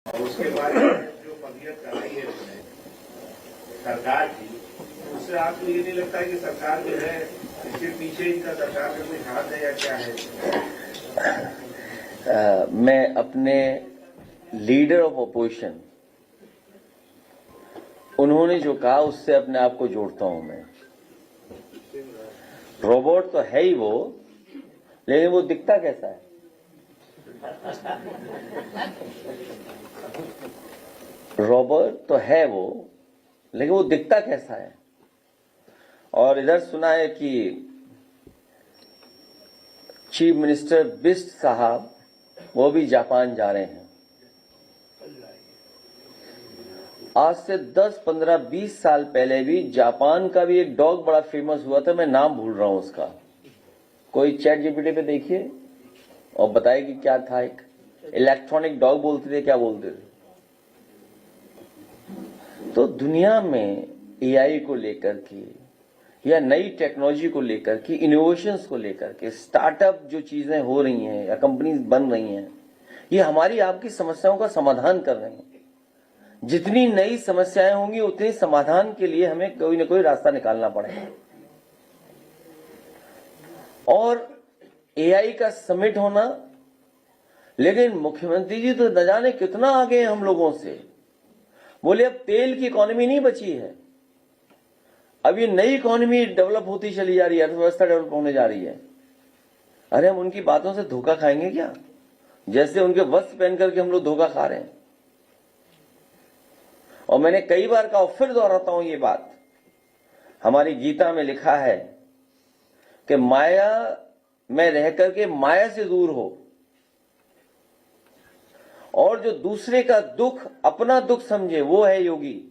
और उसके बाद जो पदीयत कराई है उसने सरकार की, उससे आपको ये नहीं लगता है कि सरकार जो है इसके पीछे इनका सरकार में कोई हाथ है या क्या है? मैं अपने लीडर ऑफ अपोजिशन उन्होंने जो कहा उससे अपने आप को जोड़ता हूं मैं। रोबोट तो है ही वो, लेकिन वो दिखता कैसा है? रोबोट तो है वो, लेकिन वो दिखता कैसा है? और इधर सुना है कि चीफ मिनिस्टर बिस्ट साहब वो भी जापान जा रहे हैं। आज से 10, 15, 20 साल पहले भी जापान का भी एक डॉग बड़ा फेमस हुआ था, मैं नाम भूल रहा हूं उसका। कोई चैट जीपीटी पे देखिए और बताइए कि क्या था। एक इलेक्ट्रॉनिक डॉग बोलते थे, क्या बोलते थे? तो दुनिया में एआई को लेकर के या नई टेक्नोलॉजी को लेकर के, इनोवेशंस को लेकर के, स्टार्टअप जो चीजें हो रही हैं या कंपनीज बन रही हैं, ये हमारी आपकी समस्याओं का समाधान कर रहे हैं। जितनी नई समस्याएं होंगी उतनी समाधान के लिए हमें कोई ना कोई रास्ता निकालना पड़ेगा। और एआई का समिट होना, लेकिन मुख्यमंत्री जी तो न जाने कितना आगे हैं हम लोगों से। बोले अब तेल की इकोनॉमी नहीं बची है, अब ये नई इकोनॉमी डेवलप होती चली जा रही है, अर्थव्यवस्था डेवलप होने जा रही है। अरे हम उनकी बातों से धोखा खाएंगे क्या? जैसे उनके वस्त्र पहन करके हम लोग धोखा खा रहे हैं। और मैंने कई बार कहा, फिर दोहराता हूं ये बात, हमारी गीता में लिखा है कि माया में रह करके माया से दूर हो, और जो दूसरे का दुख अपना दुख समझे वो है योगी।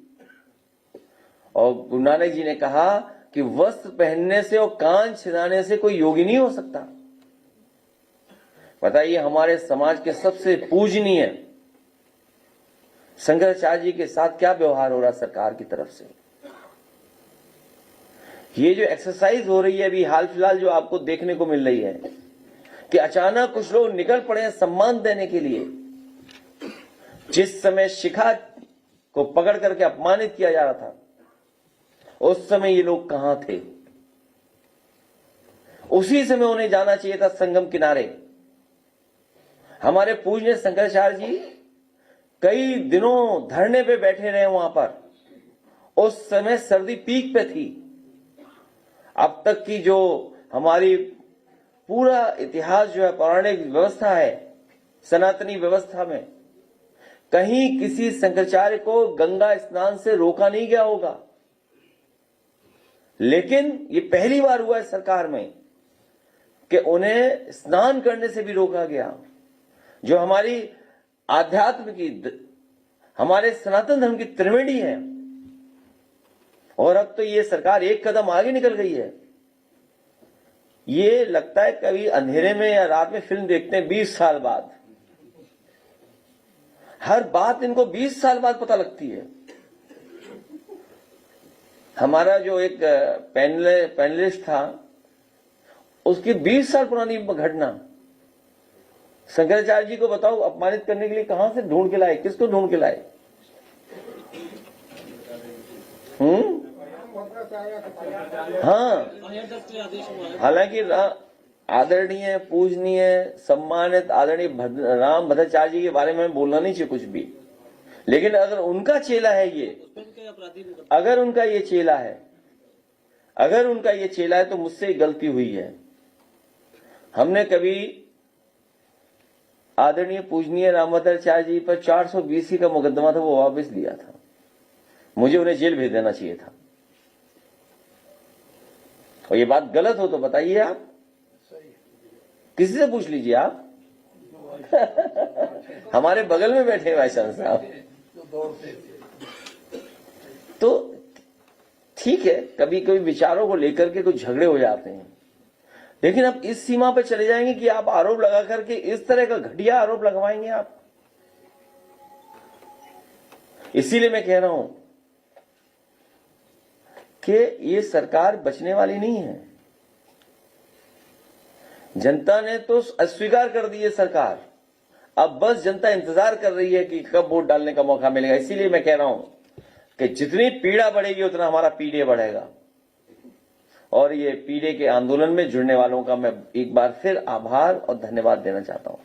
और गुरु नानक जी ने कहा कि वस्त्र पहनने से और कान छिदाने से कोई योगी नहीं हो सकता। बताइए, हमारे समाज के सबसे पूजनीय शंकराचार्य जी के साथ क्या व्यवहार हो रहा सरकार की तरफ से। ये जो एक्सरसाइज हो रही है अभी हाल फिलहाल जो आपको देखने को मिल रही है कि अचानक कुछ लोग निकल पड़े हैं सम्मान देने के लिए। जिस समय शिखा को पकड़ करके अपमानित किया जा रहा था, उस समय ये लोग कहां थे? उसी समय उन्हें जाना चाहिए था संगम किनारे। हमारे पूज्य शंकराचार्य जी कई दिनों धरने पे बैठे रहे वहां पर। उस समय सर्दी पीक पे थी। अब तक की जो हमारी पूरा इतिहास जो है, पौराणिक व्यवस्था है, सनातनी व्यवस्था में कहीं किसी शंकराचार्य को गंगा स्नान से रोका नहीं गया होगा। लेकिन ये पहली बार हुआ है सरकार में कि उन्हें स्नान करने से भी रोका गया। जो हमारी आध्यात्म की, हमारे सनातन धर्म की त्रिवेणी है। और अब तो ये सरकार एक कदम आगे निकल गई है। ये लगता है कभी अंधेरे में या रात में फिल्म देखते हैं 20 साल बाद। हर बात इनको 20 साल बाद पता लगती है। हमारा जो एक पैनलिस्ट था, उसकी 20 साल पुरानी घटना शंकराचार्य जी को बताओ अपमानित करने के लिए कहां से ढूंढ के लाए, किसको ढूंढ के लाए? हाँ, हालांकि आदरणीय, पूजनीय, सम्मानित आदरणीय राम भद्राचार्य जी के बारे में बोलना नहीं चाहिए कुछ भी, लेकिन अगर उनका चेला है ये, अगर उनका ये चेला है तो मुझसे गलती हुई है। हमने कभी आदरणीय पूजनीय रामभद्राचार्य जी पर 420 का मुकदमा था, वो वापस लिया था। मुझे उन्हें जेल भेज देना चाहिए था। और ये बात गलत हो तो बताइए आप, किसी से पूछ लीजिए आप। हमारे बगल में बैठे भाई साहब। तो ठीक है, कभी कभी विचारों को लेकर के कुछ झगड़े हो जाते हैं, लेकिन अब इस सीमा पर चले जाएंगे कि आप आरोप लगा करके इस तरह का घटिया आरोप लगवाएंगे आप। इसीलिए मैं कह रहा हूं कि ये सरकार बचने वाली नहीं है। जनता ने तो अस्वीकार कर दी है सरकार। अब बस जनता इंतजार कर रही है कि कब वोट डालने का मौका मिलेगा। इसीलिए मैं कह रहा हूं कि जितनी पीड़ा बढ़ेगी उतना हमारा पीडीए बढ़ेगा। और ये पीडीए के आंदोलन में जुड़ने वालों का मैं एक बार फिर आभार और धन्यवाद देना चाहता हूं।